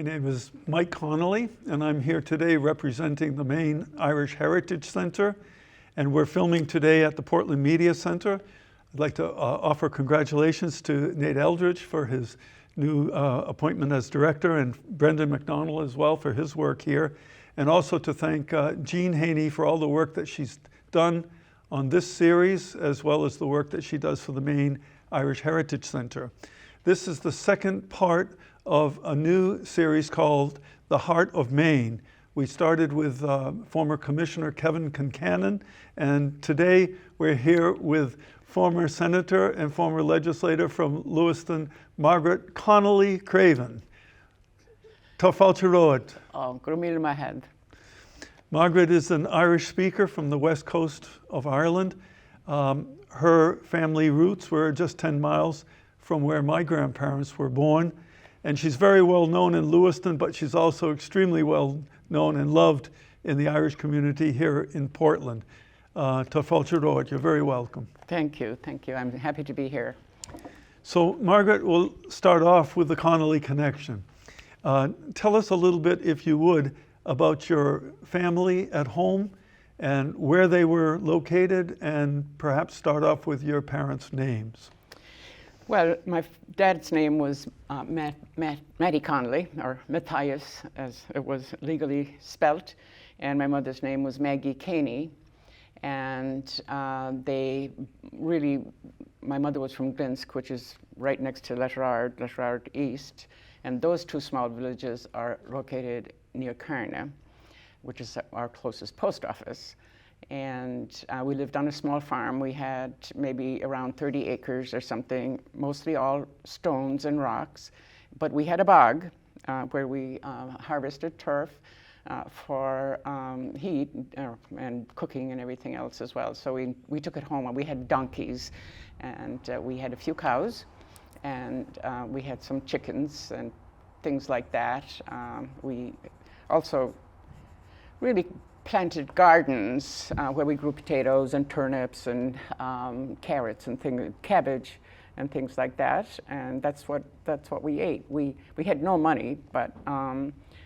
name is Mike Connolly, and I'm here today representing the Maine Irish Heritage Center, and we're filming today at the Portland Media Center. I'd like to offer congratulations to Nate Eldridge for his new appointment as director, and Brendan McDonald as well for his work here, and also to thank Jean Haney for all the work that she's done on this series, as well as the work that she does for the Maine Irish Heritage Center. This is the second part of a new series called The Heart of Maine. We started with former Commissioner Kevin Concannon, and today we're here with former Senator and former legislator from Lewiston, Margaret Connolly Craven. Tafalcha Road. Oh, Grumil Mahad. Margaret is an Irish speaker from the west coast of Ireland. Her family roots were just 10 miles from where my grandparents were born. And she's very well known in Lewiston, but she's also extremely well known and loved in the Irish community here in Portland. Tafalcha Road, you're very welcome. Thank you. I'm happy to be here. So Margaret, we'll start off with the Connolly connection. Tell us a little bit, if you would, about your family at home and where they were located, and perhaps start off with your parents' names. Well, my dad's name was Matty Connolly, or Matthias, as it was legally spelt, and my mother's name was Maggie Caney. And my mother was from Glinsk, which is right next to Letterard East, and those two small villages are located near Carna, which is our closest post office. And we lived on a small farm. We had maybe around 30 acres or something, mostly all stones and rocks. But we had a bog where we harvested turf for heat and cooking and everything else as well. So we took it home, and we had donkeys, and we had a few cows, and we had some chickens and things like that. We also really planted gardens where we grew potatoes and turnips and carrots and cabbage and things like that, and that's what we ate. We had no money, but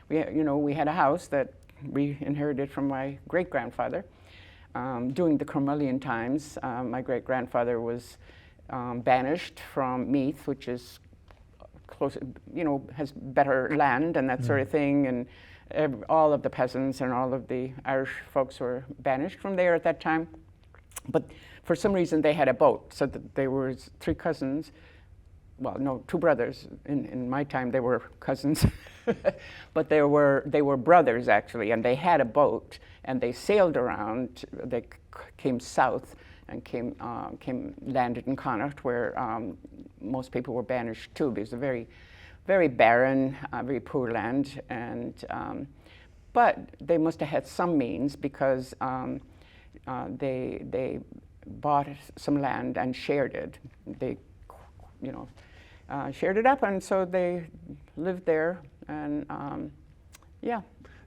we had a house that we inherited from my great-grandfather. During the Cromwellian times, my great-grandfather was banished from Meath, which is close, has better land and that sort of thing, and all of the peasants and all of the Irish folks were banished from there at that time. But for some reason they had a boat, so that there were three cousins. Well, no, two brothers. In my time they were cousins, but they were brothers actually, and they had a boat, and they sailed around. They came south and landed in Connacht, where most people were banished too, because it's a very barren, very poor land, and but they must have had some means, because they bought some land and shared it. They, shared it up, and so they lived there, and yeah.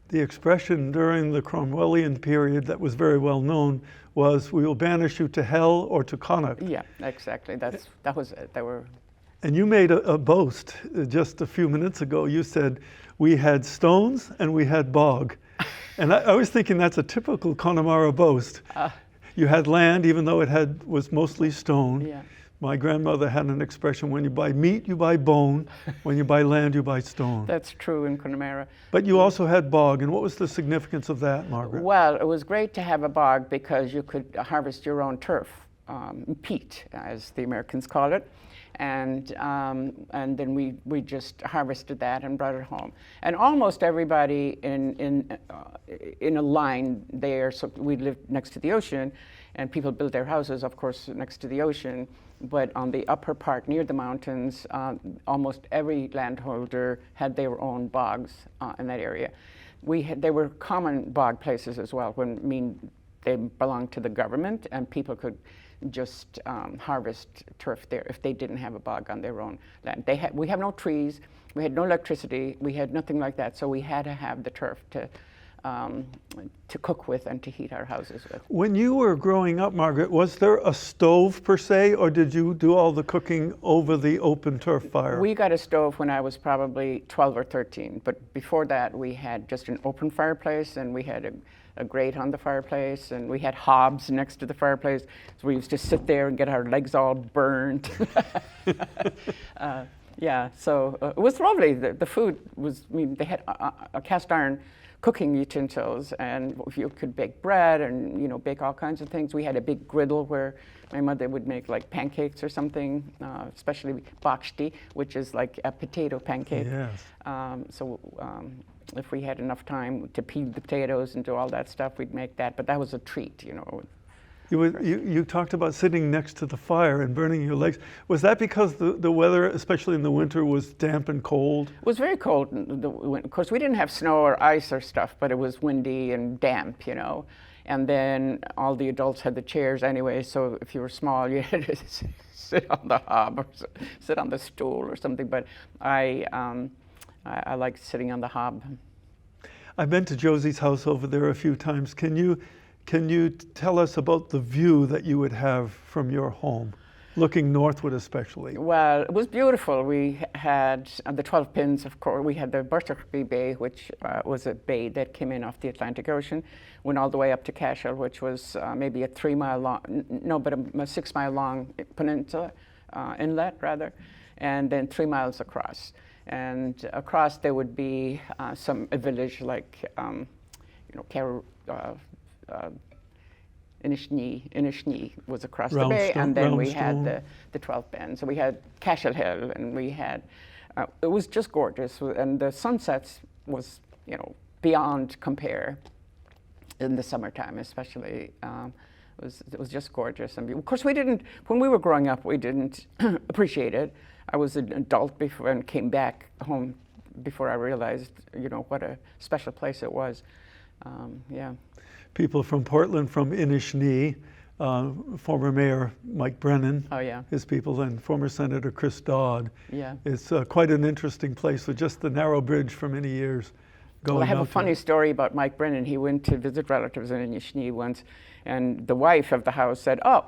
The expression during the Cromwellian period that was very well known was, "We will banish you to hell or to Connacht." Yeah, exactly. That was it. They were. And you made a boast just a few minutes ago. You said, "We had stones and we had bog." And I was thinking that's a typical Connemara boast. You had land, even though it was mostly stone. Yeah. My grandmother had an expression, when you buy meat, you buy bone. When you buy land, you buy stone. That's true in Connemara. But you also had bog, and what was the significance of that, Margaret? Well, it was great to have a bog because you could harvest your own turf, peat, as the Americans call it. And then we just harvested that and brought it home. And almost everybody in a line there, so we lived next to the ocean, and people built their houses, of course, next to the ocean. But on the upper part near the mountains, almost every landholder had their own bogs in that area. They were common bog places as well, they belonged to the government, and people could just harvest turf there if they didn't have a bog on their own land. We have no trees, we had no electricity, we had nothing like that, so we had to have the turf to to cook with and to heat our houses with. When you were growing up, Margaret, was there a stove per se, or did you do all the cooking over the open turf fire? We got a stove when I was probably 12 or 13, but before that we had just an open fireplace, and we had a grate on the fireplace, and we had hobs next to the fireplace, so we used to sit there and get our legs all burned. Yeah, so it was lovely. The food was, I mean, they had a cast iron cooking utensils, and you could bake bread and, you know, bake all kinds of things. We had a big griddle where my mother would make like pancakes or something, especially bakshti, which is like a potato pancake. Yes. If we had enough time to peel the potatoes and do all that stuff, we'd make that, but that was a treat, you know. You talked about sitting next to the fire and burning your legs. Was that because the weather, especially in the winter, was damp and cold? It was very cold. Of course, we didn't have snow or ice or stuff, but it was windy and damp, you know. And then all the adults had the chairs anyway, so if you were small, you had to sit on the hob or sit on the stool or something. But I liked sitting on the hob. I've been to Josie's house over there a few times. Can you tell us about the view that you would have from your home, looking northward especially? Well, it was beautiful. We had the 12 pins, of course. We had the Burtachby Bay, which was a bay that came in off the Atlantic Ocean, went all the way up to Cashel, which was maybe a 3 mile long, no, but a 6 mile long peninsula, inlet rather, and then 3 miles across. And across there would be a village like, you know, Inishni was across the bay, and then we had the 12 pens. So we had Cashel Hill, and we had, it was just gorgeous, and the sunsets was, you know, beyond compare in the summertime, especially. It was just gorgeous. And of course, when we were growing up, we didn't appreciate it. I was an adult before and came back home before I realized, you know, what a special place it was. Yeah. People from Portland, from Inishni, former Mayor Mike Brennan, oh, yeah. his people, and former Senator Chris Dodd. Yeah. It's quite an interesting place with just the narrow bridge for many years. Well, I have a funny story about Mike Brennan. He went to visit relatives in Inishni once, and the wife of the house said, "Oh,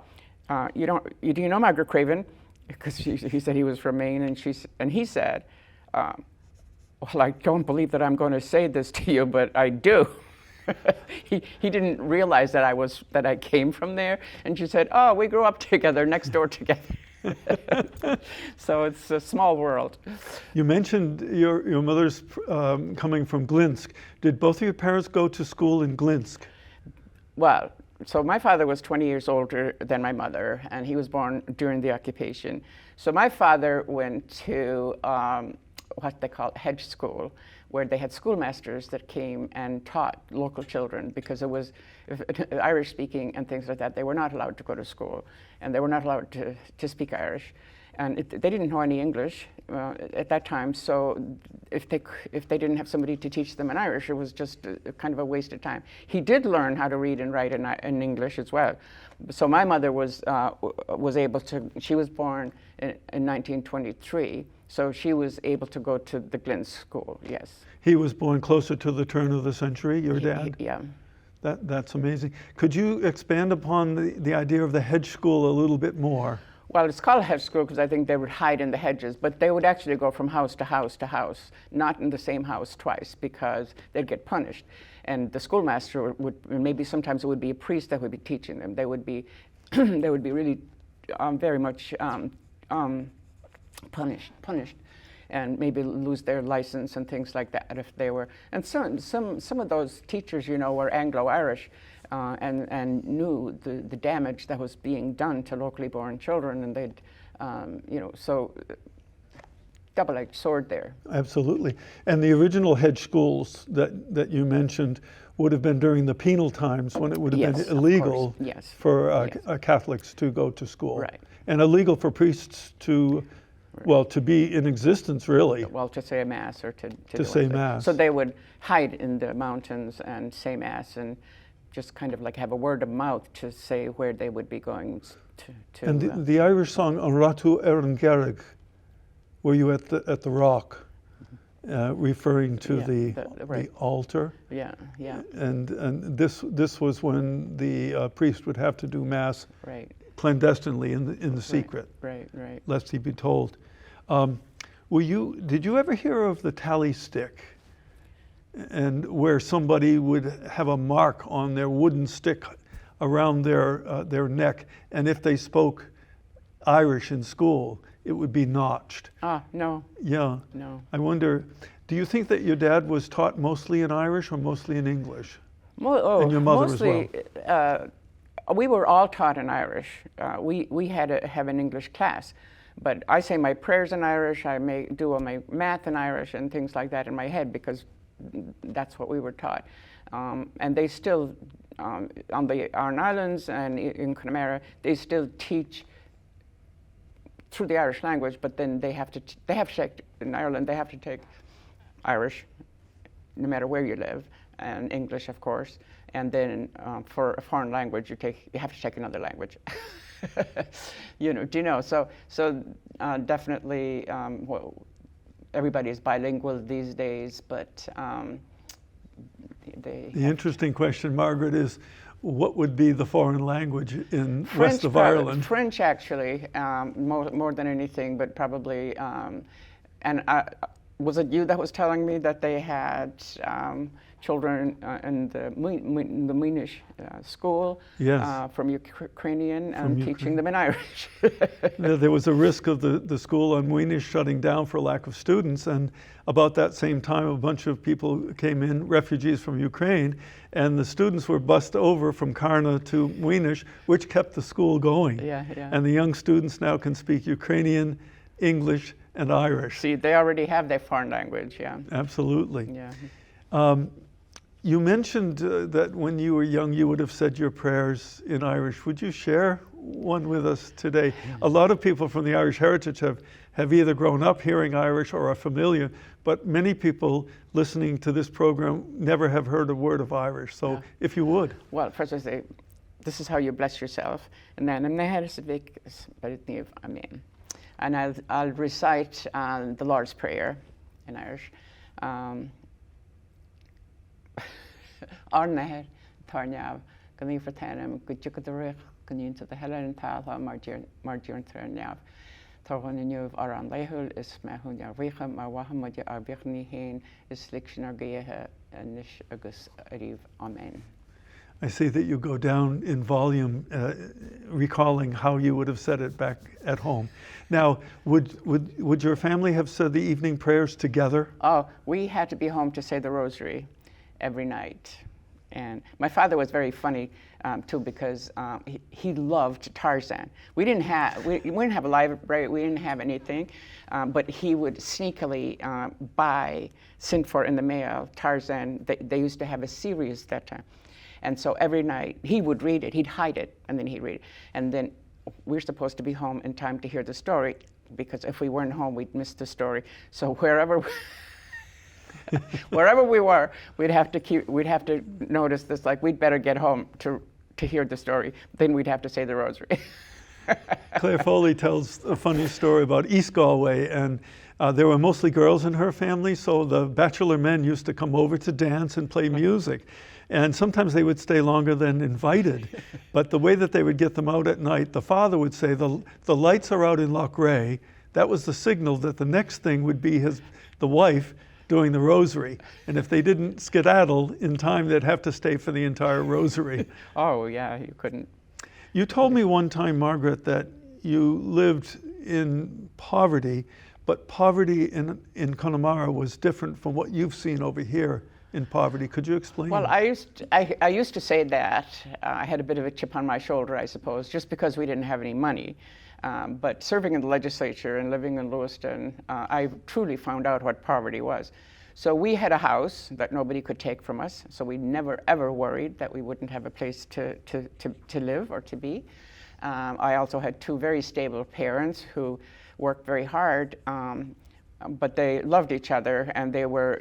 do you know Margaret Craven?" Because he said he was from Maine, and he said, "Well, I don't believe that I'm going to say this to you, but I do." He didn't realize that I came from there, and she said, "Oh, we grew up together, next door together." So it's a small world. You mentioned your mother's coming from Glinsk. Did both of your parents go to school in Glinsk? Well, so my father was 20 years older than my mother, and he was born during the occupation. So my father went to what they call hedge school, where they had schoolmasters that came and taught local children, because it was Irish speaking and things like that. They were not allowed to go to school, and they were not allowed to speak Irish. And they didn't know any English at that time, so if they didn't have somebody to teach them in Irish, it was just kind of a waste of time. He did learn how to read and write in English as well. So my mother was able to, she was born in 1923, so she was able to go to the Glinsk school, yes. He was born closer to the turn of the century, your dad? Yeah. That's amazing. Could you expand upon the idea of the hedge school a little bit more? Well, it's called hedge school because I think they would hide in the hedges, but they would actually go from house to house to house, not in the same house twice, because they'd get punished. And the schoolmaster would, maybe sometimes it would be a priest that would be teaching them. They would be, they would be really very much punished, and maybe lose their license and things like that if they were. And some of those teachers, you know, were Anglo-Irish. And knew the damage that was being done to locally born children, and they'd, you know, so double-edged sword there. Absolutely. And the original hedge schools that you mentioned would have been during the penal times, when it would have been illegal for Catholics to go to school. Right. And illegal for priests to, well, to be in existence, really. Well, to say a mass or to say mass. So they would hide in the mountains and say mass, and just kind of like have a word of mouth to say where they would be going to. And the Irish song "An Ratu Erin Gerrig," were you at the rock? referring to Yeah, the right. altar. Yeah, yeah, And this was when the priest would have to do mass right, clandestinely in the secret, right, right. lest he be told. Did you ever hear of the tally stick? And where somebody would have a mark on their wooden stick around their neck, and if they spoke Irish in school, it would be notched. Ah, no, Yeah. no. I wonder, do you think that your dad was taught mostly in Irish or mostly in English? And your mother mostly, as well? We were all taught in Irish. We had to have an English class. But I say my prayers in Irish, I may do all my math in Irish and things like that in my head because that's what we were taught. And they still, on the Aran Islands and in Connemara, they still teach through the Irish language, but then they have to take, in Ireland, they have to take Irish, no matter where you live, and English, of course. And then for a foreign language, you have to take another language. So definitely, well, everybody is bilingual these days, but The interesting question, Margaret, is what would be the foreign language in French, west of Ireland? French, actually, more than anything, but probably. Was it you that was telling me that they had children in the Moonish school? Yes. From Ukrainian and teaching them in Irish. There was a risk of the school on Moonish shutting down for lack of students, and about that same time a bunch of people came in, refugees from Ukraine, and the students were bussed over from Karna to Moonish, which kept the school going. Yeah, yeah. And the young students now can speak Ukrainian, English, and Irish. See, they already have their foreign language, yeah. Absolutely. Yeah. You mentioned that when you were young, you would have said your prayers in Irish. Would you share one with us today? A lot of people from the Irish heritage have either grown up hearing Irish or are familiar, but many people listening to this program never have heard a word of Irish. So if you would. Well, first I say, this is how you bless yourself. And then and I'll recite the Lord's Prayer in Irish. Arnahir, Tarnav, Gani Fratanum, Gujukadurich, Ganin to the Helen Tala, Margion Tarnav, Tarhoninov Aran Lehul, is Mahunia Richam, Mawahamadia Arbirni Hain, is Liction Argeha, and Nish Agus Ariv. Amen. I see that you go down in volume, recalling how you would have said it back at home. Now, would your family have said the evening prayers together? Oh, we had to be home to say the rosary every night. And my father was very funny too, because he loved Tarzan. We didn't have a library, we didn't have anything, but he would sneakily send for in the mail Tarzan. They used to have a series that time. And so every night he would read it, he'd hide it, and then he'd read it. And then we're supposed to be home in time to hear the story, because if we weren't home, we'd miss the story. So wherever we were, we'd have to notice this, like, we'd better get home to hear the story. Then we'd have to say the rosary. Claire Foley tells a funny story about East Galway, and there were mostly girls in her family, so the bachelor men used to come over to dance and play music. And sometimes they would stay longer than invited. But the way that they would get them out at night, the father would say, the lights are out in Lochray. That was the signal that the next thing would be the wife doing the rosary. And if they didn't skedaddle in time, they'd have to stay for the entire rosary. Oh, yeah, you couldn't. You told me one time, Margaret, that you lived in poverty, but poverty in Connemara was different from what you've seen over here in poverty. Could you explain? Well, I used to say that. I had a bit of a chip on my shoulder, I suppose, just because we didn't have any money. But serving in the legislature and living in Lewiston, I truly found out what poverty was. So we had a house that nobody could take from us, so we never ever worried that we wouldn't have a place to live or to be. I also had two very stable parents who worked very hard, but they loved each other, and they were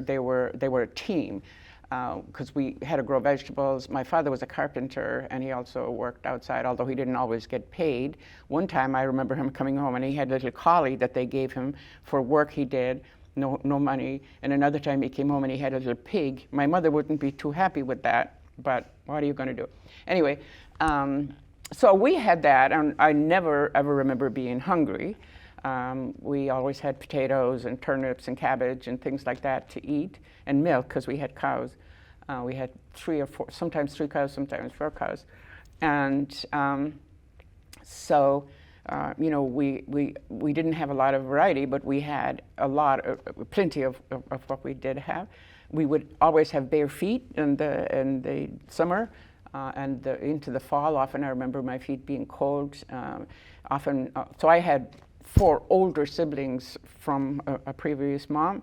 a team, because we had to grow vegetables. My father was a carpenter, and he also worked outside, although he didn't always get paid. One time I remember him coming home, and he had a little collie that they gave him for work he did no money. And another time he came home and he had a little pig. My mother wouldn't be too happy with that, but what are you going to do? Anyway, so we had that, and I never ever remember being hungry. We always had potatoes and turnips and cabbage and things like that to eat, and milk because we had cows. We had 3 or 4, sometimes 3 cows, sometimes 4 cows. And so, you know, we didn't have a lot of variety, but we had plenty of what we did have. We would always have bare feet in the summer and into the fall. Often I remember my feet being cold. So I had 4 older siblings from a previous mom,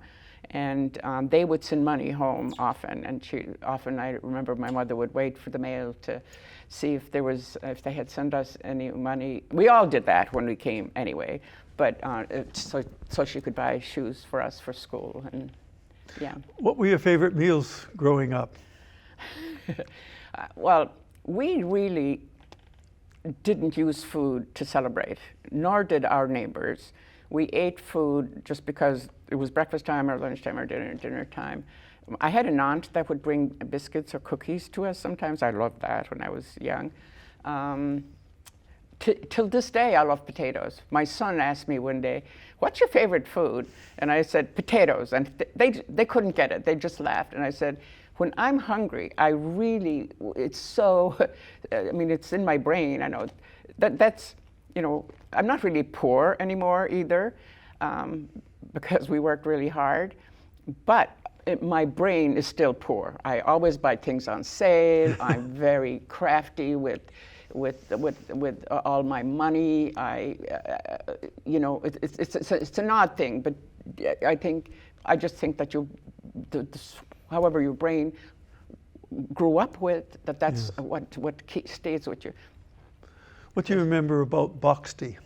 and they would send money home often. And I remember my mother would wait for the mail to see if they had sent us any money. We all did that when we came anyway, but so she could buy shoes for us for school. And yeah. What were your favorite meals growing up? Well, we really didn't use food to celebrate, nor did our neighbors. We ate food just because it was breakfast time or lunchtime or dinner time. I had an aunt that would bring biscuits or cookies to us sometimes. I loved that when I was young. Till this day, I love potatoes. My son asked me one day, "What's your favorite food?" And I said, "Potatoes." And they couldn't get it. They just laughed. And I said, when I'm hungry, it's so, I mean, it's in my brain. I know that's, you know, I'm not really poor anymore either, because we worked really hard, but my brain is still poor. I always buy things on sale. I'm very crafty with all my money. You know, it's an odd thing, but I just think that however your brain grew up with, that's yes. what stays with you. What do you remember about box tea?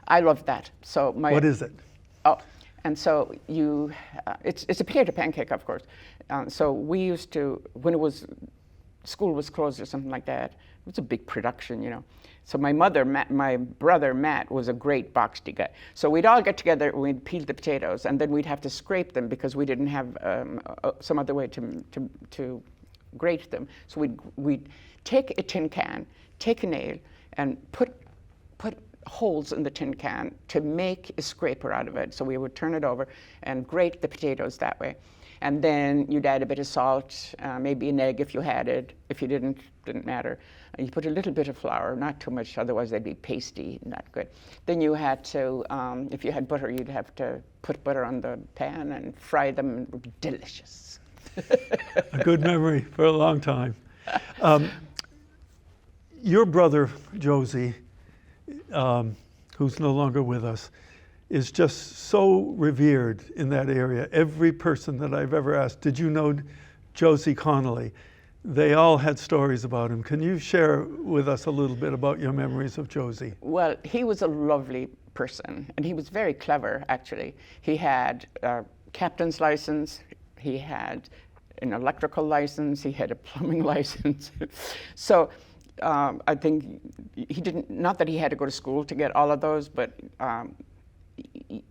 I love that. So what is it? Oh, and so it's a potato pancake, of course. So we used to, when school was closed or something like that, it was a big production, you know. So my brother Matt was a great box tea guy. So we'd all get together, we'd peel the potatoes, and then we'd have to scrape them because we didn't have some other way to grate them. So we'd take a tin can, take a nail, and put holes in the tin can to make a scraper out of it. So we would turn it over and grate the potatoes that way. And then you'd add a bit of salt, maybe an egg if you had it. If you didn't matter. And you put a little bit of flour, not too much, otherwise they'd be pasty, not good. Then you had to, if you had butter, you'd have to put butter on the pan and fry them. Delicious. A good memory for a long time. Your brother, Josie, who's no longer with us, is just so revered in that area. Every person that I've ever asked, did you know Josie Connolly? They all had stories about him. Can you share with us a little bit about your memories of Josie? Well, he was a lovely person, and he was very clever, actually. He had a captain's license, he had an electrical license, he had a plumbing license. So I think he didn't, not that he had to go to school to get all of those, but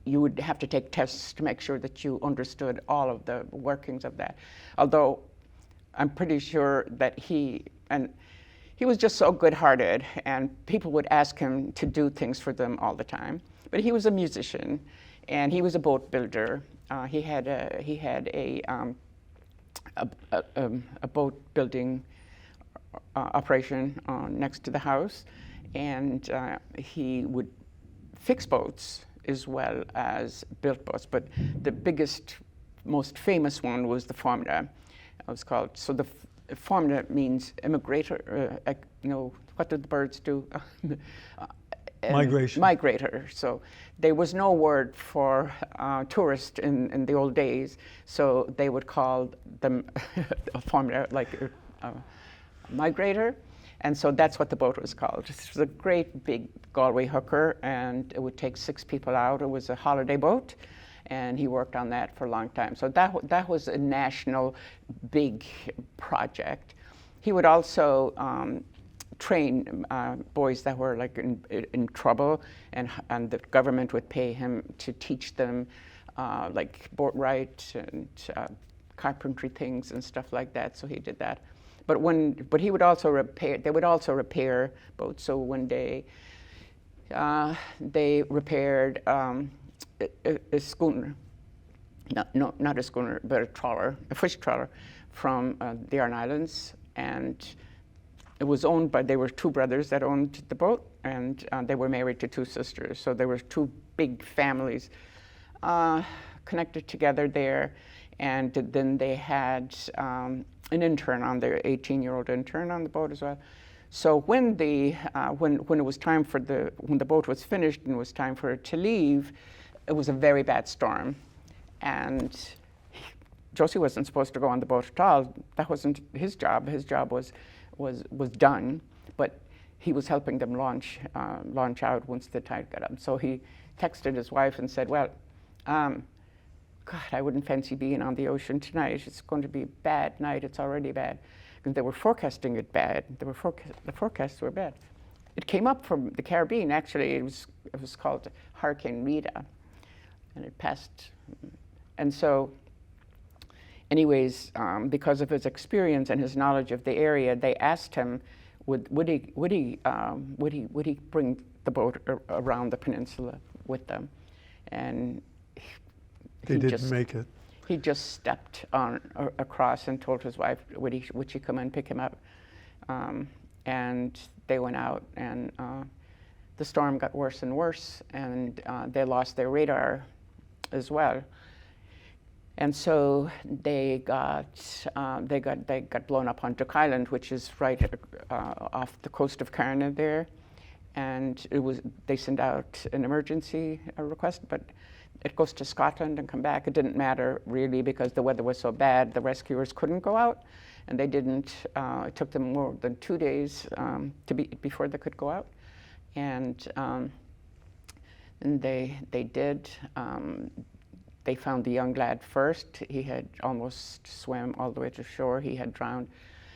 you would have to take tests to make sure that you understood all of the workings of that. Although I'm pretty sure that he was just so good-hearted, and people would ask him to do things for them all the time. But he was a musician, and he was a boat builder. He had a boat building operation next to the house, and he would fix boats as well as build boats. But the biggest, most famous one was the Formula. It was called, so the Formula means immigrator, you know, what did the birds do? Migration. Migrator. So there was no word for tourist in the old days, so they would call them a Formula, like a migrator. And so that's what the boat was called. It was a great big Galway hooker, and it would take 6 people out. It was a holiday boat, and he worked on that for a long time. So that was a national big project. He would also train boys that were like in trouble, and the government would pay him to teach them like boatwright and carpentry things and stuff like that. So he did that. But he would also repair. They would also repair boats. So one day, they repaired a schooner. No, not a schooner, but a trawler, a fish trawler, from the Aran Islands, and it was owned by. There were two brothers that owned the boat, and they were married to two sisters. So there were two big families connected together there, and then they had an intern on there, 18-year-old intern on the boat as well. So when it was time when the boat was finished and it was time for it to leave, it was a very bad storm, and Josie wasn't supposed to go on the boat at all. That wasn't his job. His job was done, but he was helping them launch out once the tide got up. So he texted his wife and said, "Well, God, I wouldn't fancy being on the ocean tonight. It's going to be a bad night. It's already bad." And they were forecasting it bad. The forecasts were bad. It came up from the Caribbean. Actually, it was called Hurricane Rita, and it passed. And so, anyways, because of his experience and his knowledge of the area, they asked him, would he bring the boat around the peninsula with them, and they didn't make it. He just stepped across and told his wife, would she come and pick him up? And they went out, and the storm got worse and worse, and they lost their radar as well. And so they got blown up on Duck Island, which is right off the coast of Carna there, and they sent out an emergency request, but it goes to Scotland and come back. It didn't matter really because the weather was so bad. The rescuers couldn't go out, and they didn't. It took them more than 2 days before they could go out, and they did. They found the young lad first. He had almost swam all the way to shore. He had drowned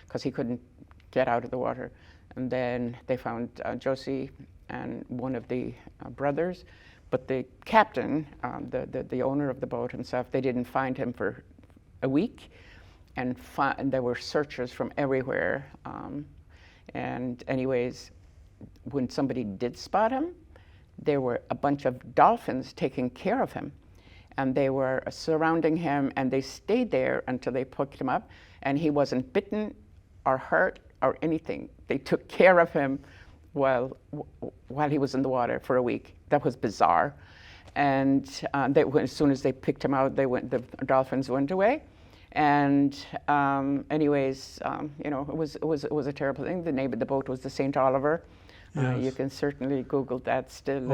because he couldn't get out of the water. And then they found Josie and one of the brothers. But the captain, the owner of the boat himself, they didn't find him for a week. And there were searchers from everywhere. And anyways, when somebody did spot him, there were a bunch of dolphins taking care of him. And they were surrounding him, and they stayed there until they picked him up, and he wasn't bitten or hurt or anything. They took care of him while he was in the water for a week. That was bizarre. And as soon as they picked him out, the dolphins went away. And anyways, it was a terrible thing. The name of the boat was the St. Oliver. Yes. You can certainly Google that still.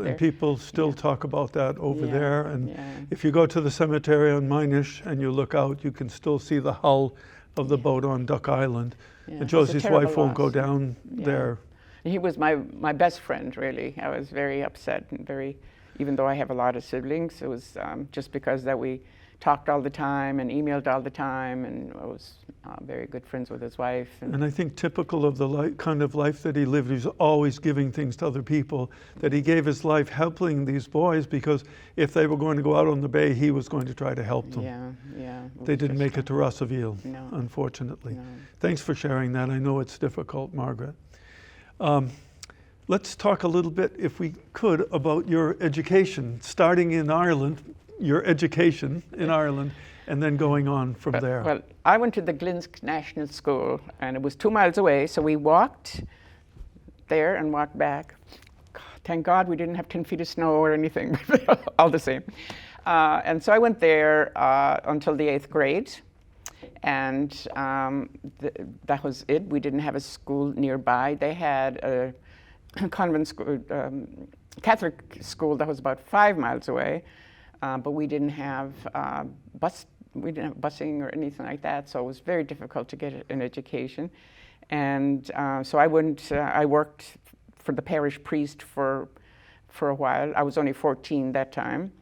And people still talk about that over there. And yeah. if you go to the cemetery on Minish and you look out, you can still see the hull of the boat on Duck Island. Yeah. And Josie's wife won't go loss. down there. He was my best friend, really. I was very upset and even though I have a lot of siblings, it was just because that we talked all the time and emailed all the time, and I was very good friends with his wife. And I think typical of the kind of life that he lived, he was always giving things to other people, that he gave his life helping these boys, because if they were going to go out on the bay, he was going to try to help them. Yeah. They didn't make it to Russellville, No. unfortunately. No. Thanks for sharing that. I know it's difficult, Margaret. Let's talk a little bit, if we could, about your education, starting in Ireland, your education in Ireland, and then going on from there. Well, I went to the Glinsk National School, and it was 2 miles away, so we walked there and walked back. Thank God we didn't have 10 feet of snow or anything, all the same. And so I went there until the 8th grade, and that was it. We didn't have a school nearby. They had a convent school, Catholic school that was about 5 miles away. But we didn't have busing or anything like that, so it was very difficult to get an education. And so I worked for the parish priest for a while. I was only 14 that time,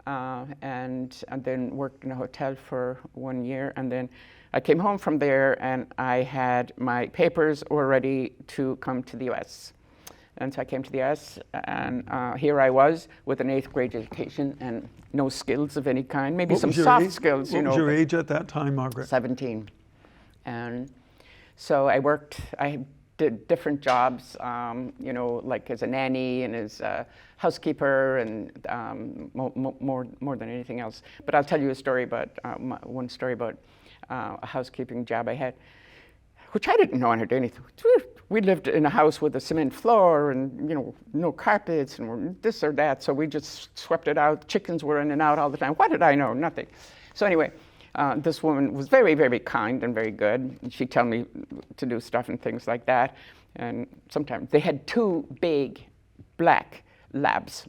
and then worked in a hotel for 1 year. And then I came home from there, and I had my papers all ready to come to the U.S. And so I came to the US, and here I was with an 8th grade education and no skills of any kind, maybe What some was your soft age? skills, What was your age at that time, Margaret? 17. And so I did different jobs, like as a nanny and as a housekeeper, and more than anything else. But I'll tell you a story about, one story about a housekeeping job I had, which I didn't know how to do anything. We lived in a house with a cement floor and, no carpets and this or that, so we just swept it out. Chickens were in and out all the time. What did I know? Nothing. So anyway, this woman was very, very kind and very good. And she'd tell me to do stuff and things like that. And sometimes they had 2 big black labs.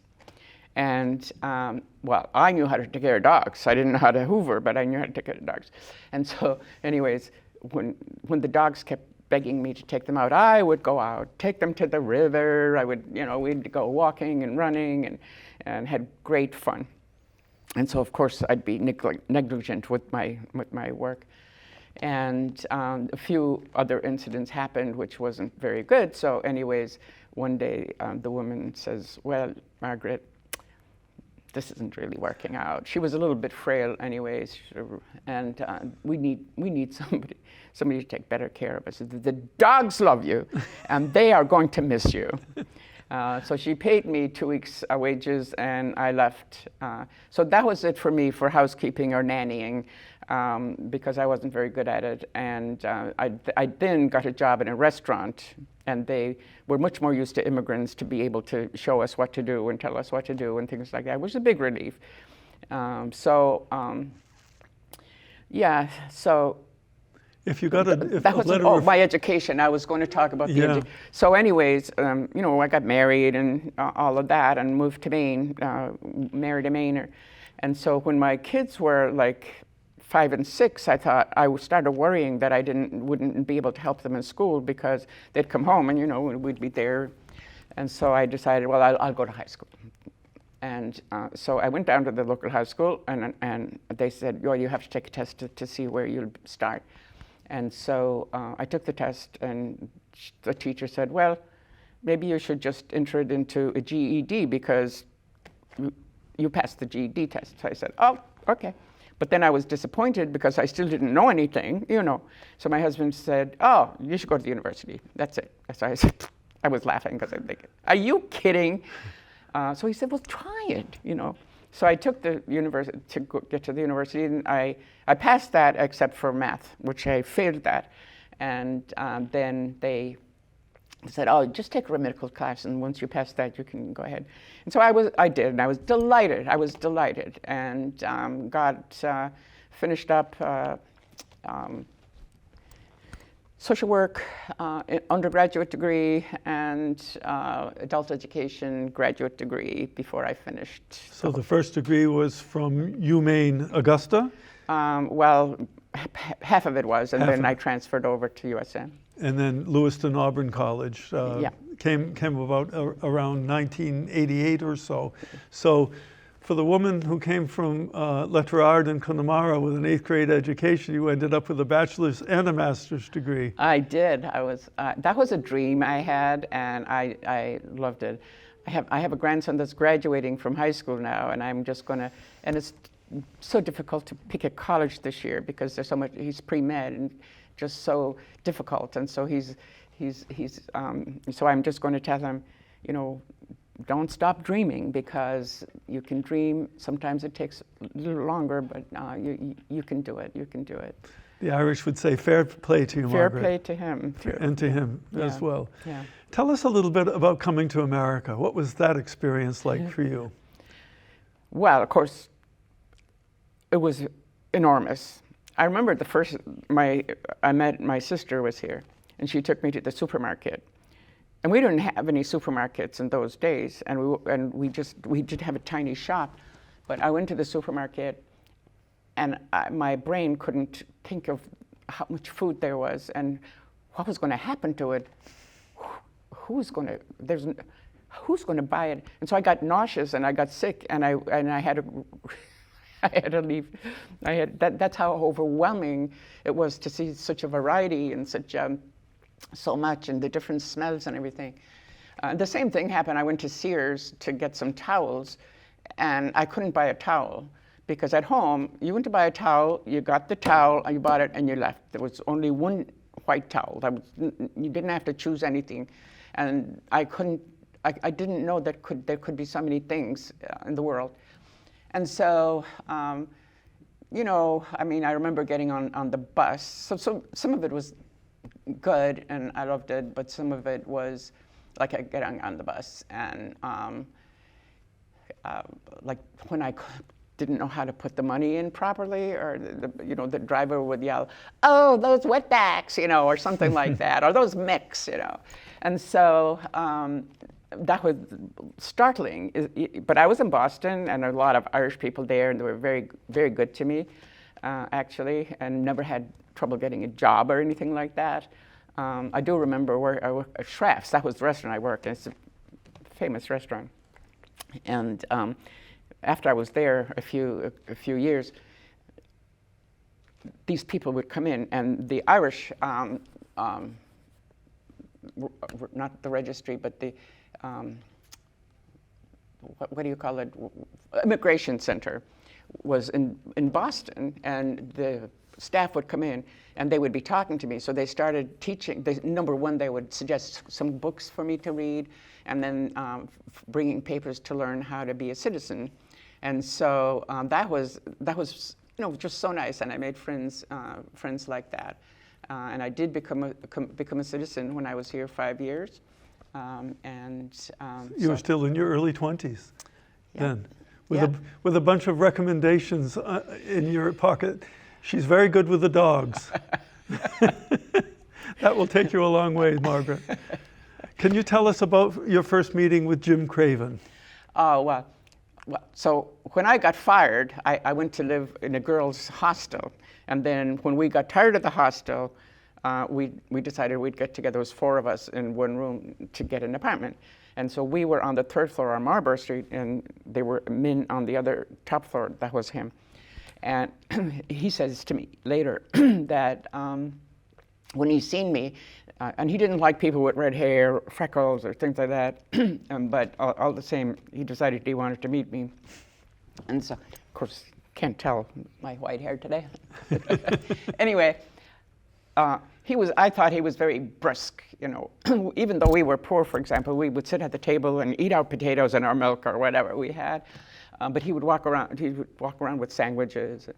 And, I knew how to take care of dogs. I didn't know how to hoover, but I knew how to take care of dogs. And so anyways, when the dogs kept begging me to take them out, I would go out, take them to the river. I would, we'd go walking and running and had great fun. And so, of course, I'd be negligent with my work. And a few other incidents happened, which wasn't very good. So anyways, one day the woman says, well, Margaret, this isn't really working out. She was a little bit frail anyways, and we need somebody to take better care of us. The dogs love you, and they are going to miss you. So she paid me 2 weeks' wages, and I left. So that was it for me for housekeeping or nannying, because I wasn't very good at it. And I then got a job in a restaurant, and they were much more used to immigrants to be able to show us what to do and tell us what to do and things like that, which was a big relief. So If you got that was my education. I was going to talk about the So anyways, I got married and all of that, and moved to Maine, married a Mainer. And so when my kids were like 5 and 6, I thought I started worrying that I wouldn't be able to help them in school, because they'd come home and we'd be there. And so I decided, well, I'll go to high school. And so I went down to the local high school, and they said, you have to take a test to see where you'll start. And so I took the test, and the teacher said, well, maybe you should just enter it into a GED, because you passed the GED test. So I said, oh, okay. But then I was disappointed because I still didn't know anything, So my husband said, oh, you should go to the university. That's it. So I said, I was laughing because I'm thinking, are you kidding? So he said, well, try it, So I took the university to get to the university, and I passed that except for math, which I failed that. And then they said, oh, just take a medical class, and once you pass that, you can go ahead. And so I did, and I was delighted, and finished up social work, undergraduate degree, and adult education graduate degree before I finished. So the first degree was from UMaine, Augusta? Half of it was, and then I transferred over to USN. And then Lewiston Auburn College came about around 1988 or so. So for the woman who came from Lettrard and Connemara with an 8th grade education, you ended up with a bachelor's and a master's degree. I did. That was a dream I had, and I loved it. I have a grandson that's graduating from high school now, and I'm just going to, and it's so difficult to pick a college this year because there's so much, he's pre-med and just so difficult. And so so I'm just going to tell him, don't stop dreaming, because you can dream. Sometimes it takes a little longer, but you can do it. You can do it. The Irish would say fair play to you, Margaret. Fair play to him. And to him as well. Yeah. Tell us a little bit about coming to America. What was that experience like for you? Well, of course, it was enormous. I remember I met my sister was here, and she took me to the supermarket. And we didn't have any supermarkets in those days, and we did have a tiny shop. But I went to the supermarket, and my brain couldn't think of how much food there was and what was going to happen to it. Who's going to buy it? And so I got nauseous and I got sick, and I had to leave. That's how overwhelming it was to see such a variety and so much, and the different smells and everything. The same thing happened. I went to Sears to get some towels, and I couldn't buy a towel because at home, you went to buy a towel, you got the towel, and you bought it, and you left. There was only one white towel. You didn't have to choose anything, and I couldn't. I didn't know that there could be so many things in the world, and so. You know, I mean, I remember getting on the bus. So some of it was good, and I loved it, but some of it was like getting on the bus, and like when I didn't know how to put the money in properly, or the driver would yell, "Oh, those wetbacks," or something like that, or those mix, and so. That was startling, but I was in Boston, and a lot of Irish people there, and they were very, very good to me, actually, and never had trouble getting a job or anything like that. I do remember where I worked at Schraff's. That was the restaurant I worked in. It's a famous restaurant. And after I was there a few years, these people would come in, and the Irish, not the registry, but the what do you call it? Immigration center was in Boston, and the staff would come in and they would be talking to me. So they started teaching. Number one, they would suggest some books for me to read, and then bringing papers to learn how to be a citizen. And so that was just so nice, and I made friends like that. And I did become a citizen when I was here 5 years. You were still in your early 20s then, Yeah. with a bunch of recommendations in your pocket. She's very good with the dogs. That will take you a long way, Margaret. Can you tell us about your first meeting with Jim Craven? Well, so when I got fired, I went to live in a girls' hostel. And then when we got tired of the hostel, we decided we'd get together. There was 4 of us in one room to get an apartment. And so we were on the 3rd floor on Marlborough Street, and there were men on the other top floor. That was him. And he says to me later that when he's seen me, and he didn't like people with red hair, freckles, or things like that, but all the same, he decided he wanted to meet me. And so, of course, can't tell my white hair today. Anyway, I thought he was very brisk, Even though we were poor, for example, we would sit at the table and eat our potatoes and our milk or whatever we had. But he would walk around with sandwiches,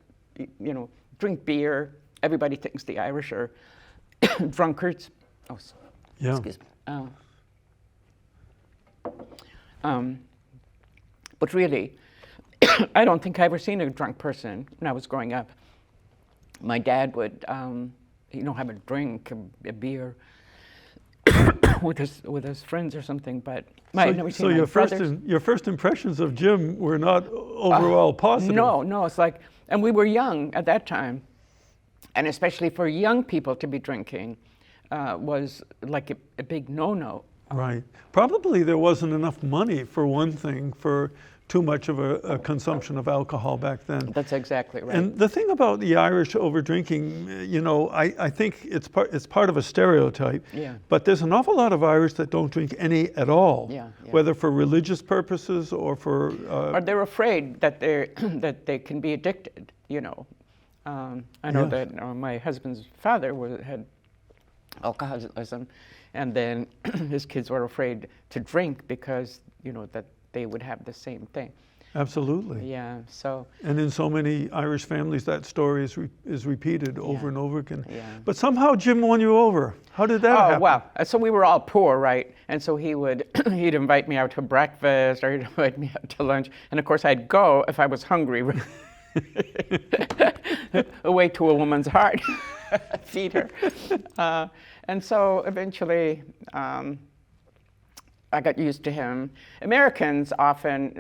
drink beer. Everybody thinks the Irish are drunkards. Oh, yeah. Excuse me. But really, I don't think I ever seen a drunk person when I was growing up. My dad would, have a drink, a beer with his friends or something. But I'd never seen my brothers. Your first impressions of Jim were not overall positive. No, it's like, and we were young at that time, and especially for young people to be drinking was like a big no-no. Right. Probably there wasn't enough money, for one thing, for too much of a consumption of alcohol back then. That's exactly right. And the thing about the Irish over drinking, I think it's part of a stereotype. Yeah. But there's an awful lot of Irish that don't drink any at all. Yeah. Whether for religious purposes or for. Or they're afraid that they can be addicted. I know that my husband's father had alcoholism, and then his kids were afraid to drink because that they would have the same thing. Absolutely. Yeah. So. And in so many Irish families, that story is repeated over and over again. Yeah. But somehow Jim won you over. How did that happen? Oh, well, so we were all poor, right? And so he'd invite me out to breakfast, or he'd invite me out to lunch, and of course I'd go if I was hungry. Away to a woman's heart, feed her. And so eventually, I got used to him. Americans often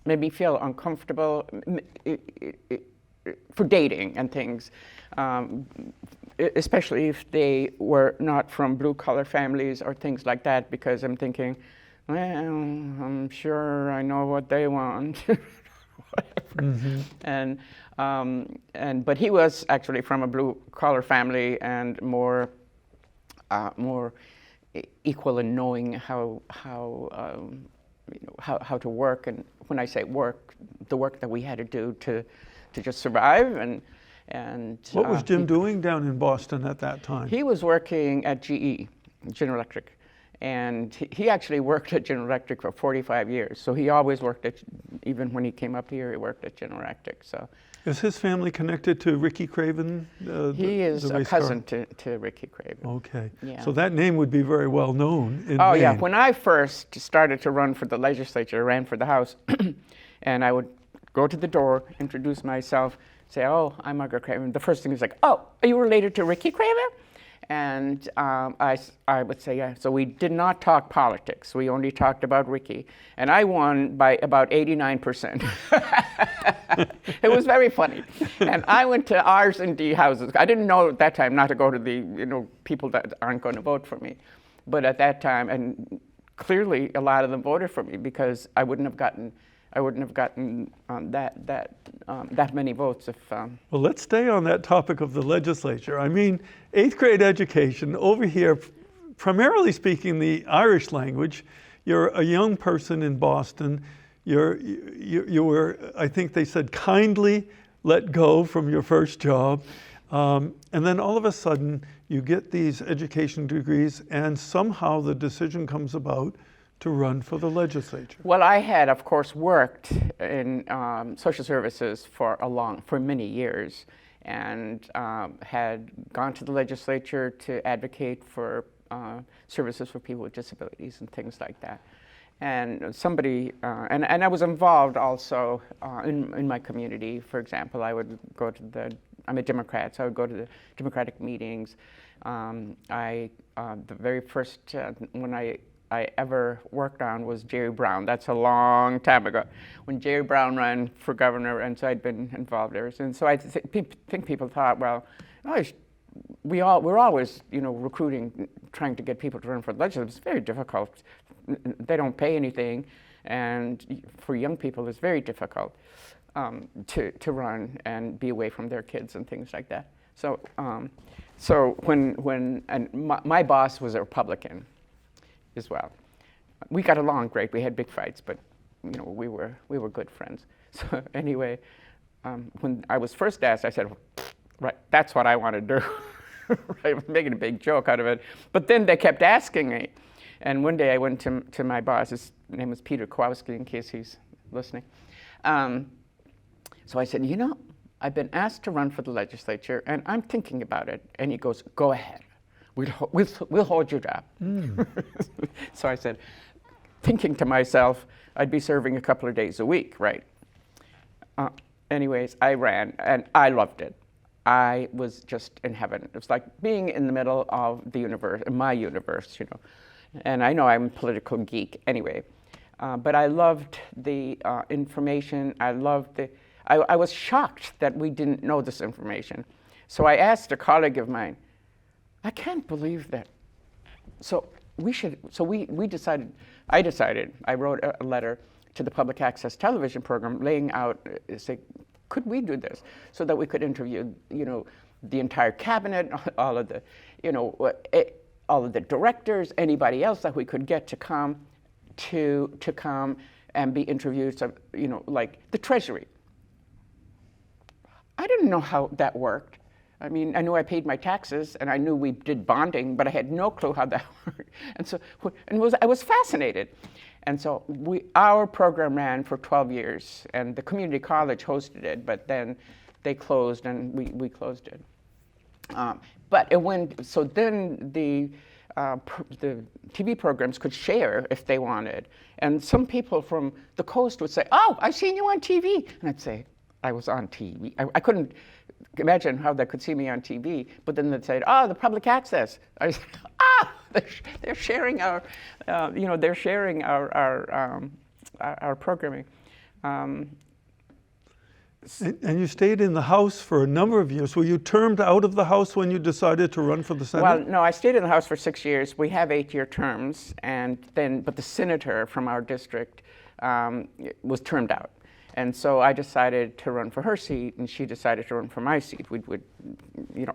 made me feel uncomfortable for dating and things, especially if they were not from blue-collar families or things like that, because I'm thinking, well, I'm sure I know what they want. Mm-hmm. But he was actually from a blue-collar family and more equal in knowing how to work. And when I say work, the work that we had to do to just survive. And What was Jim doing down in Boston at that time? he was working at GE, General Electric. And he actually worked at General Electric for 45 years. So he always worked at, even when he came up here, he worked at General Electric. So Is his family connected to Ricky Craven? he is the a race car? cousin to Ricky Craven. Okay. Yeah. So that name would be very well known in Oh Maine. yeah, when I first started to run for the legislature, I ran for the House, and I would go to the door, introduce myself, say, "Oh, I'm Margaret Craven." The first thing is like, "Oh, are you related to Ricky Craven?" And I would say, yeah. So we did not talk politics. We only talked about Ricky. And I won by about 89%. It was very funny. And I went to R's and D houses. I didn't know at that time not to go to the people that aren't going to vote for me. But at that time, and clearly a lot of them voted for me because I wouldn't have gotten that many votes if. Well, let's stay on that topic of the legislature. I mean, 8th grade education over here, primarily speaking the Irish language. You're a young person in Boston. You were, I think they said, kindly let go from your first job. And then all of a sudden, you get these education degrees, and somehow the decision comes about to run for the legislature. Well, I had, of course, worked in social services for many years, and had gone to the legislature to advocate for services for people with disabilities and things like that. And somebody, and I was involved also in my community. For example, I would go to I'm a Democrat, so I would go to the Democratic meetings. The very first when I ever worked on was Jerry Brown. That's a long time ago, when Jerry Brown ran for governor, and so I'd been involved ever since. So I think people thought, well, we're always, recruiting, trying to get people to run for the legislature. It's very difficult. They don't pay anything, and for young people, it's very difficult to run and be away from their kids and things like that. So, my boss was a Republican as well. We got along great. We had big fights, but we were good friends. So anyway, when I was first asked, I said, right, that's what I want to do. I was making a big joke out of it. But then they kept asking me. And one day I went to my boss. His name was Peter Kowalski, in case he's listening. So I said, I've been asked to run for the legislature, and I'm thinking about it. And he goes, go ahead. We'll hold your job. So I said, thinking to myself, I'd be serving a couple of days a week, right? Anyways, I ran, and I loved it. I was just in heaven. It was like being in the middle of the universe, my universe, And I know I'm a political geek anyway. But I loved the information. I was shocked that we didn't know this information. So I asked a colleague of mine, I can't believe that. So we decided, I wrote a letter to the public access television program laying out, say, could we do this so that we could interview, the entire cabinet, all of the directors, anybody else that we could get to come and be interviewed, so, like the Treasury. I didn't know how that worked. I mean, I knew I paid my taxes, and I knew we did bonding, but I had no clue how that worked. And so, I was fascinated. And so our program ran for 12 years, and the community college hosted it, but then they closed, and we closed it. But it went, so then the TV programs could share if they wanted. And some people from the coast would say, oh, I've seen you on TV. And I'd say, I was on TV. I couldn't imagine how they could see me on TV, but then they'd say, oh, the public access. I said, they're sharing our, they're sharing our programming. And you stayed in the House for a number of years. Were you termed out of the House when you decided to run for the Senate? Well, no, I stayed in the House for 6 years. We have 8-year terms, but the senator from our district was termed out. And so I decided to run for her seat, and she decided to run for my seat. We would,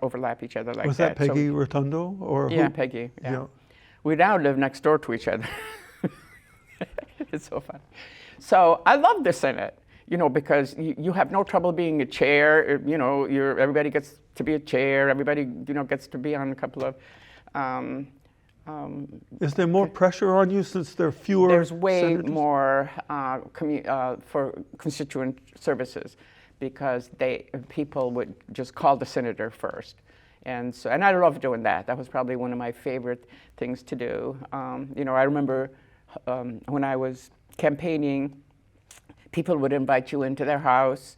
overlap each other like that. Was that Peggy Rotundo, or yeah, who? Peggy. Yeah. We now live next door to each other. It's so fun. So I love the Senate, because you have no trouble being a chair. Everybody gets to be a chair. Everybody, gets to be on a couple of. Is there more pressure on you since there are fewer There's way senators? more for constituent services, because people would just call the senator first. And I love doing that. That was probably one of my favorite things to do. I remember when I was campaigning, people would invite you into their house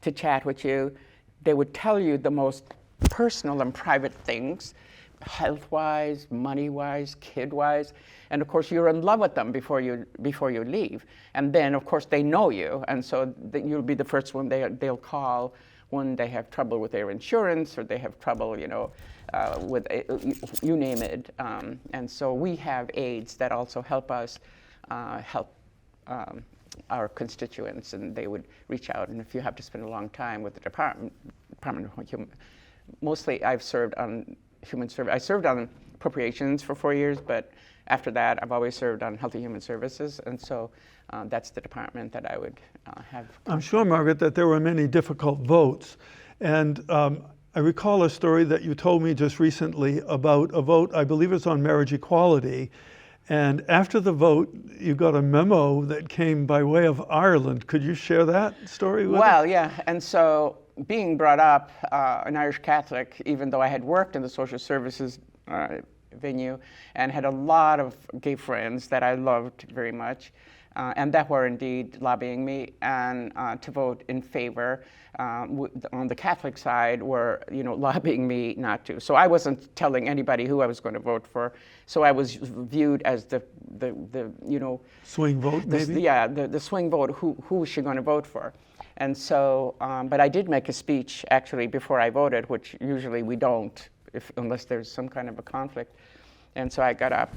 to chat with you. They would tell you the most personal and private things, health-wise, money-wise, kid-wise, and of course you're in love with them before you leave. And then of course they know you, and so you'll be the first one they'll call when they have trouble with their insurance, or they have trouble, with you name it. And so we have aides that also help us help our constituents, and they would reach out. And if you have to spend a long time with the Department of Human, mostly I've served on Human Service. I served on appropriations for 4 years, but after that, I've always served on Health and Human Services, and so that's the department that I would have. I'm sure, Margaret, that there were many difficult votes, and I recall a story that you told me just recently about a vote, I believe it was on marriage equality, and after the vote, you got a memo that came by way of Ireland. Could you share that story with us? Well, yeah, and so being brought up an Irish Catholic, even though I had worked in the social services venue and had a lot of gay friends that I loved very much, and that were indeed lobbying me and to vote in favor. On the Catholic side were, lobbying me not to. So I wasn't telling anybody who I was going to vote for. So I was viewed as the swing vote, maybe? The swing vote. Who was she going to vote for? And so, but I did make a speech actually before I voted, which usually we don't, unless there's some kind of a conflict. And so I got up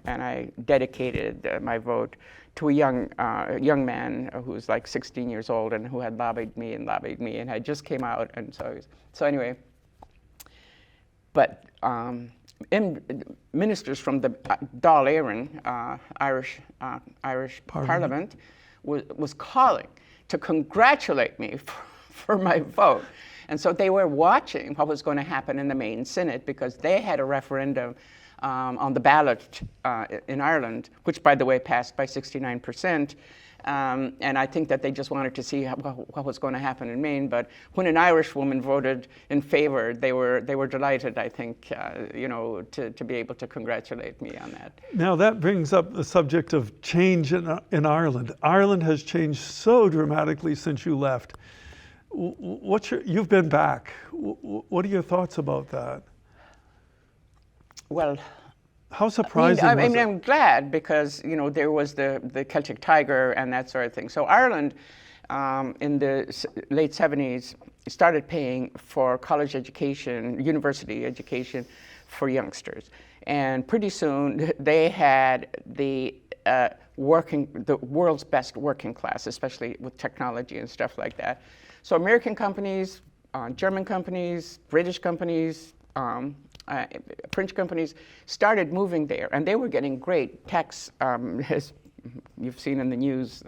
and I dedicated my vote to a young man who was like 16 years old and who had lobbied me, and I just came out, and so anyway. But ministers from the Dáil Éireann, Irish Parliament was calling to congratulate me for my vote. And so they were watching what was going to happen in the Maine Senate, because they had a referendum on the ballot in Ireland, which, by the way, passed by 69%. And I think that they just wanted to see what was going to happen in Maine. But when an Irish woman voted in favor, they were delighted, I think, to be able to congratulate me on that. Now that brings up the subject of change in Ireland. Ireland has changed so dramatically since you left. You've been back. What are your thoughts about that? Well, how surprising was it? I'm glad, because there was the Celtic Tiger and that sort of thing. So Ireland, in the late 70s, started paying for college education, university education for youngsters, and pretty soon they had the world's best working class, especially with technology and stuff like that. So American companies, German companies, British companies, French companies started moving there, and they were getting great tax, as you've seen in the news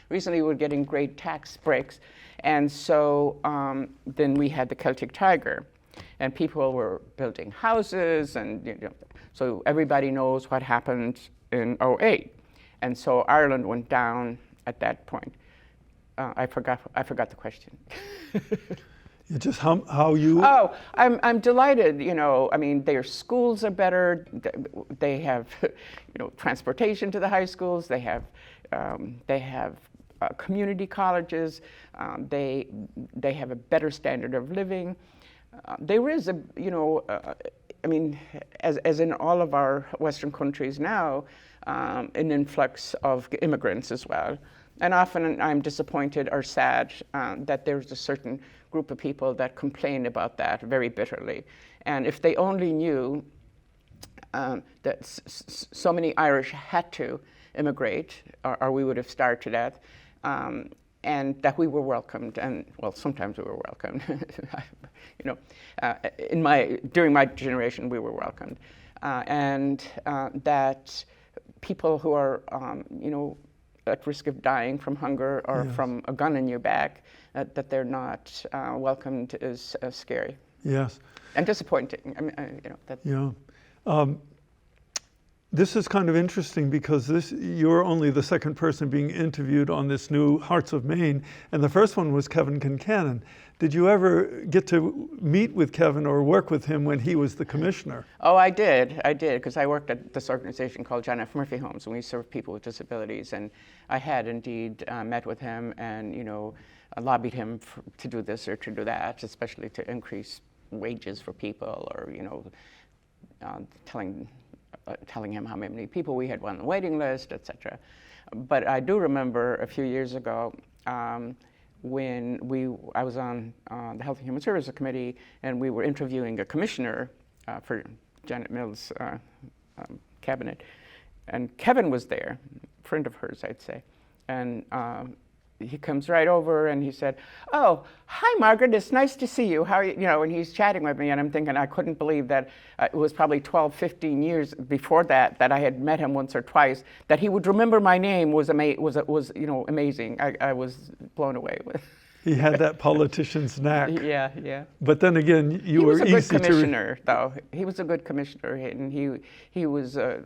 recently, were getting great tax breaks. And so then we had the Celtic Tiger, and people were building houses, and so everybody knows what happened in '08. And so Ireland went down at that point. I forgot the question. Just how you... Oh, I'm delighted. I mean, their schools are better. They have, transportation to the high schools. They have community colleges. They have a better standard of living. There is I mean, as in all of our Western countries now, an influx of immigrants as well. And often I'm disappointed or sad that there's a certain group of people that complain about that very bitterly. And if they only knew that so many Irish had to immigrate, or we would have starved to death, and that we were welcomed, and well, sometimes we were welcomed. During my generation, we were welcomed. and that people who are, at risk of dying from hunger or Yes. from a gun in your back, that they're not welcomed is scary Yes. and disappointing. I mean, that. Yeah. This is kind of interesting because you're only the second person being interviewed on this new Hearts of Maine, and the first one was Kevin Kincannon. Did you ever get to meet with Kevin or work with him when he was the commissioner? Oh, I did, because I worked at this organization called John F. Murphy Homes, and we serve people with disabilities, and I had indeed met with him and, lobbied him to do this or to do that, especially to increase wages for people or, telling him how many people we had on the waiting list, etc. But I do remember a few years ago when I was on the Health and Human Services Committee, and we were interviewing a commissioner for Janet Mills' cabinet, and Kevin was there, a friend of hers, I'd say, and he comes right over and he said, "Oh, hi, Margaret, it's nice to see you. How are you?" And he's chatting with me, and I'm thinking I couldn't believe that it was probably 12, 15 years before that I had met him once or twice. That he would remember my name was amazing. I was blown away with. He had that politician's knack. Yeah, yeah. But then again, you were easy to. He was a good commissioner, though. He was a good commissioner, and he was a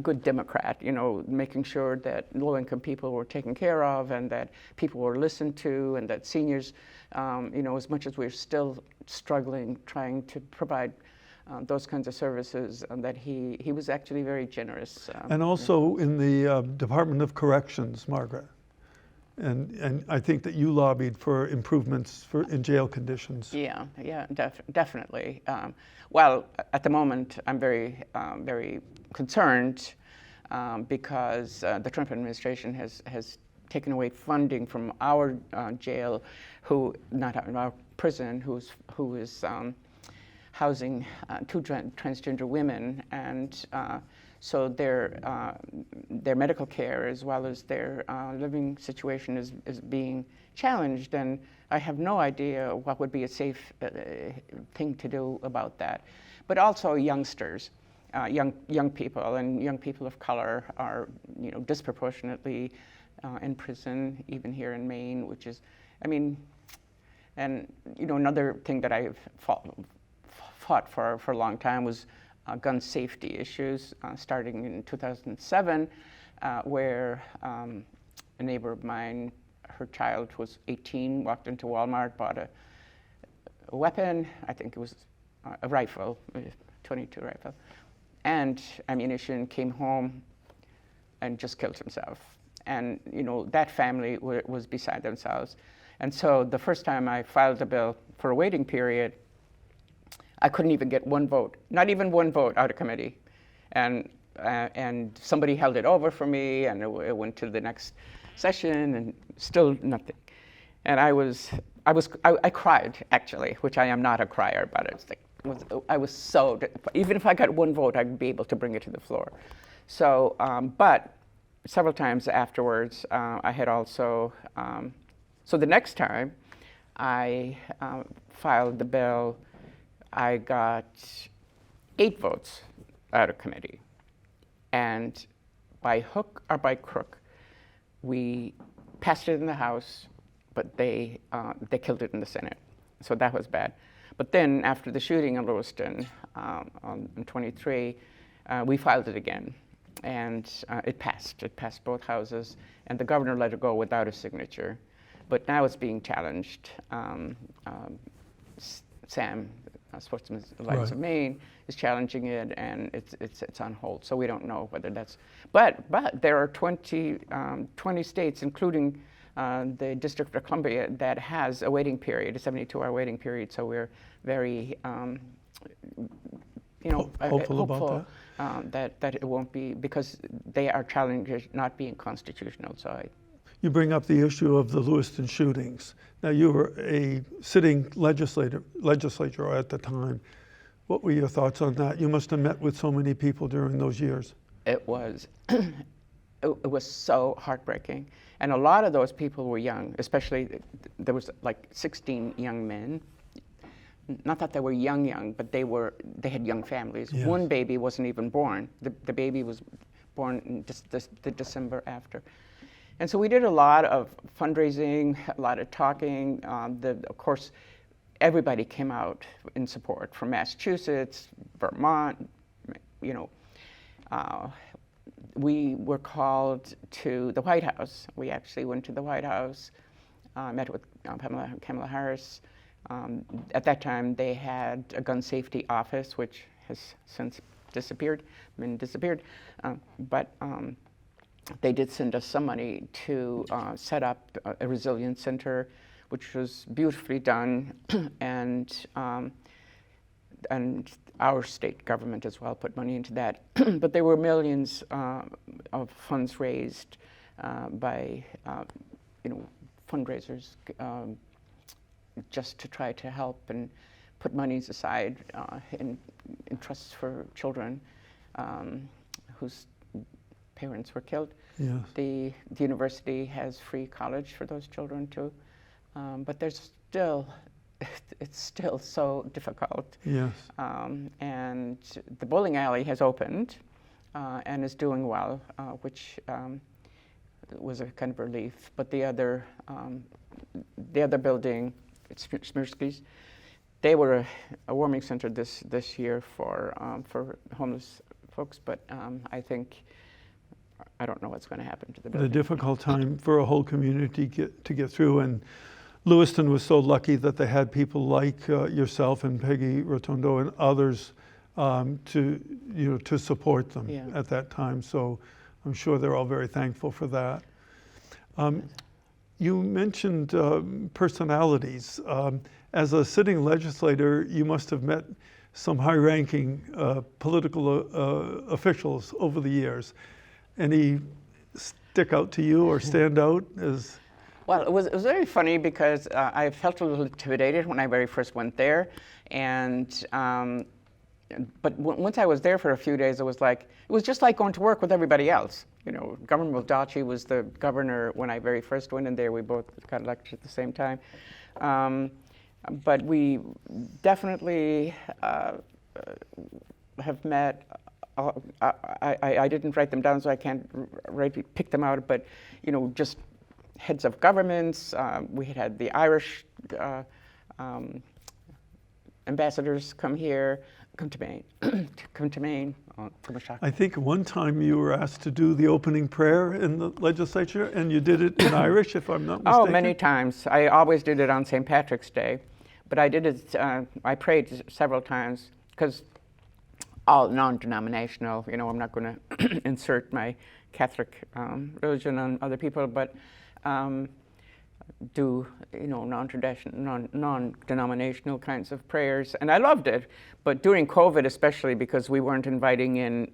good Democrat, making sure that low-income people were taken care of and that people were listened to and that seniors, as much as we're still struggling trying to provide those kinds of services, that he was actually very generous. And also in the Department of Corrections, Margaret. And I think that you lobbied for improvements in jail conditions. Yeah, definitely. Well, at the moment, I'm very, very concerned because the Trump administration has taken away funding from our jail, not our prison, who is housing two transgender women, and so their medical care as well as their living situation is being challenged, and I have no idea what would be a safe thing to do about that. But also youngsters, young people, and young people of color are disproportionately in prison, even here in Maine, which is, and another thing that I've fought for a long time was gun safety issues, starting in 2007, where a neighbor of mine, her child was 18, walked into Walmart, bought a weapon, I think it was a rifle, a .22 rifle, and ammunition, came home and just killed himself. And that family was beside themselves. And so the first time I filed a bill for a waiting period, I couldn't even get one vote, not even one vote out of committee. And somebody held it over for me, and it went to the next session, and still nothing. And I cried, actually, which I am not a crier, but it's like, I was so, even if I got one vote, I'd be able to bring it to the floor. So, but several times afterwards, I had also, so the next time I filed the bill, I got 8 votes out of committee. And by hook or by crook, we passed it in the House, but they killed it in the Senate. So that was bad. But then after the shooting in Lewiston on 23, we filed it again. And it passed. It passed both houses. And the governor let it go without a signature. But now it's being challenged. Sam, Sportsmen's Alliance of Maine, is challenging it, and it's on hold. So we don't know whether that's. But there are 20 states, including the District of Columbia, that has a waiting period, a 72-hour waiting period. So we're very, hopeful about that. That it won't be, because they are challenging not being constitutional. So You bring up the issue of the Lewiston shootings. Now, you were a sitting legislator at the time. What were your thoughts on that? You must have met with so many people during those years. It was, it was so heartbreaking. And a lot of those people were young, especially there was like 16 young men, not that they were young, but they had young families. Yes. One baby wasn't even born. The baby was born in the December after. And so we did a lot of fundraising, a lot of talking. Of course, everybody came out in support from Massachusetts, Vermont, you know. We were called to the White House. We actually went to the White House, met with Kamala Harris. At that time, they had a gun safety office, which has since disappeared. But they did send us some money to set up a resilience center, which was beautifully done, and our state government as well put money into that. But there were millions of funds raised by fundraisers just to try to help and put monies aside in trusts for children whose parents were killed. Yes. The university has free college for those children too, but it's still so difficult. Yes. And the bowling alley has opened and is doing well, which was a kind of relief. But the other building, Smirsky's, they were a warming center this year for homeless folks. But I don't know what's going to happen to the building. A difficult time for a whole community to get through, and Lewiston was so lucky that they had people like yourself and Peggy Rotundo and others to support them at that time. So I'm sure they're all very thankful for that. You mentioned personalities. As a sitting legislator, you must have met some high-ranking political officials over the years. Any stick out to you or stand out as? Well, it was very funny because I felt a little intimidated when I very first went there, and but once I was there for a few days, it was just like going to work with everybody else. You know, Governor Baldacci was the governor when I very first went in there. We both got elected at the same time, but we definitely have met. I didn't write them down, so I can't pick them out. But just heads of governments. We had the Irish ambassadors come to Maine. I think one time you were asked to do the opening prayer in the legislature, and you did it in Irish, if I'm not mistaken. Oh, many times. I always did it on St. Patrick's Day, but I did it. I prayed several times because all non-denominational. I'm not going to insert my Catholic religion on other people, but do non-denominational kinds of prayers, and I loved it. But during COVID, especially because we weren't inviting in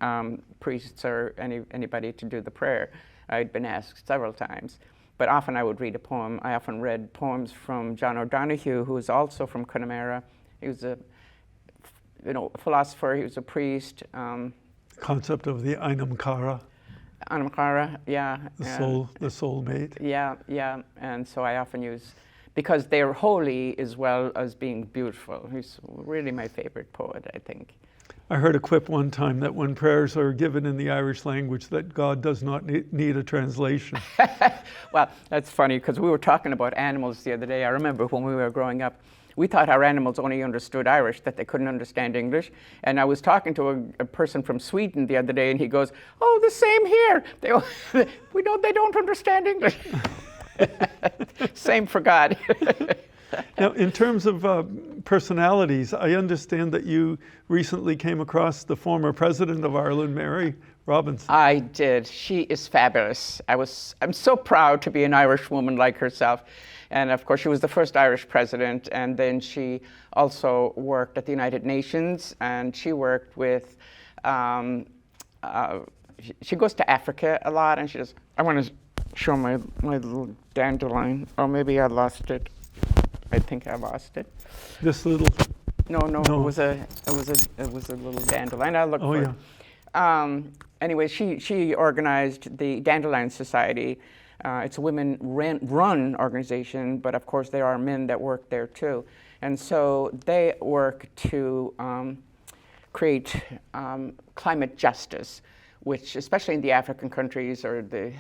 priests or anybody to do the prayer, I'd been asked several times. But often I would read a poem. I often read poems from John O'Donoghue, who was also from Connemara. He was a philosopher. He was a priest. Concept of the Einam Cara. Anamkara, yeah. The soulmate. Yeah. And so I often use, because they're holy as well as being beautiful. He's really my favorite poet, I think. I heard a quip one time that when prayers are given in the Irish language, that God does not need a translation. Well, that's funny, because we were talking about animals the other day. I remember when we were growing up, we thought our animals only understood Irish, that they couldn't understand English. And I was talking to a person from Sweden the other day, and he goes, "Oh, the same here. They don't understand English." Same for God. Now, in terms of personalities, I understand that you recently came across the former president of Ireland, Mary Robinson. I did. She is fabulous. I'm so proud to be an Irish woman like herself. And of course, she was the first Irish president, and then she also worked at the United Nations, and she worked with, she goes to Africa a lot, and she says, "I want to show my little dandelion." Or maybe I lost it. I think I lost it. This little? No. It was a little dandelion. I looked for it. anyway, she organized the Dandelion Society. It's a women-run organization, but of course there are men that work there too. And so they work to create climate justice, which, especially in the African countries, or the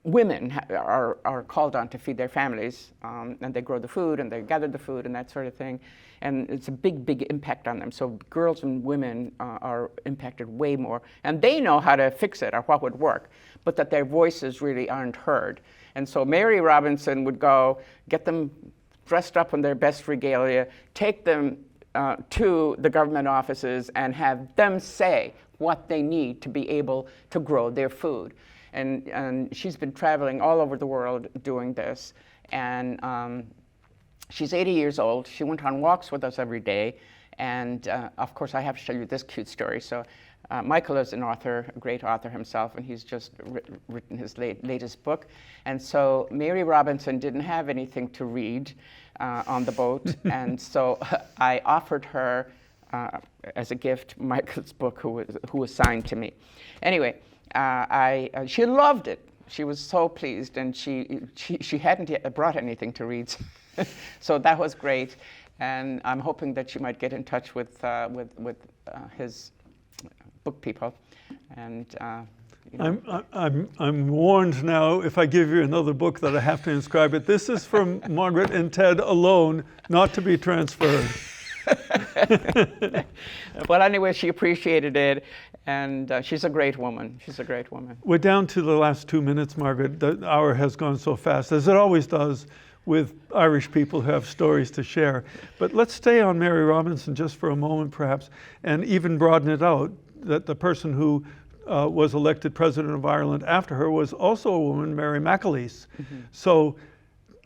women are called on to feed their families, and they grow the food and they gather the food and that sort of thing. And it's a big, big impact on them. So girls and women are impacted way more. And they know how to fix it or what would work, but that their voices really aren't heard. And so Mary Robinson would go, get them dressed up in their best regalia, take them to the government offices and have them say what they need to be able to grow their food. And she's been traveling all over the world doing this. And she's 80 years old. She went on walks with us every day. And of course, I have to tell you this cute story. So Michael is an author, a great author himself, and he's just written his latest book. And so Mary Robinson didn't have anything to read on the boat. And so I offered her, as a gift, Michael's book, who was signed to me. Anyway, she loved it. She was so pleased, and she hadn't yet brought anything to read, so that was great. And I'm hoping that she might get in touch with his book people. And you know. I'm warned now. If I give you another book, that I have to inscribe it. This is from Margaret and Ted alone, not to be transferred. Well, anyway, she appreciated it, and she's a great woman. She's a great woman. We're down to the last 2 minutes, Margaret. The hour has gone so fast, as it always does with Irish people who have stories to share. But let's stay on Mary Robinson just for a moment, perhaps, and even broaden it out, that the person who was elected President of Ireland after her was also a woman, Mary McAleese. Mm-hmm. So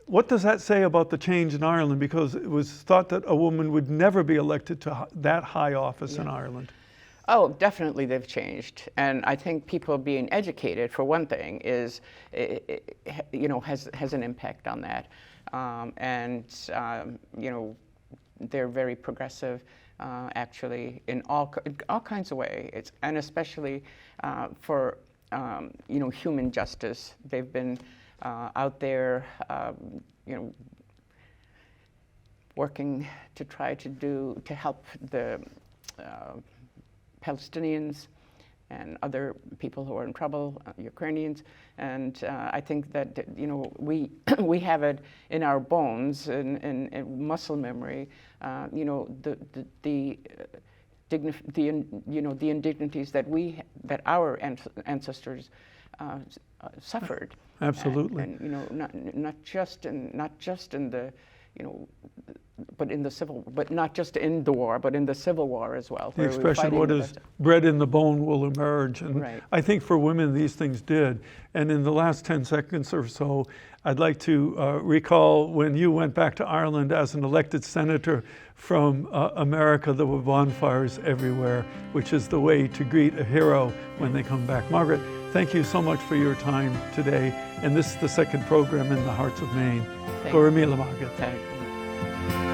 what does that say about the change in Ireland? Because it was thought that a woman would never be elected to that high office in Ireland. Oh, definitely they've changed. And I think people being educated, for one thing, has an impact on that. They're very progressive, actually, in all kinds of ways. And especially for, human justice. They've been out there, working to try to help the Palestinians and other people who are in trouble, Ukrainians, and I think that we we have it in our bones and muscle memory. The indignities that our ancestors suffered. Absolutely. And not just in the but in the civil, but not just in the war, but in the Civil War as well. The expression, what is bred in the bone will emerge. And right. I think for women, these things did. And in the last 10 seconds or so, I'd like to recall when you went back to Ireland as an elected senator from America. There were bonfires everywhere, which is the way to greet a hero when they come back. Margaret, thank you so much for your time today. And this is the second program in the Hearts of Maine. Go Margaret. Thank you.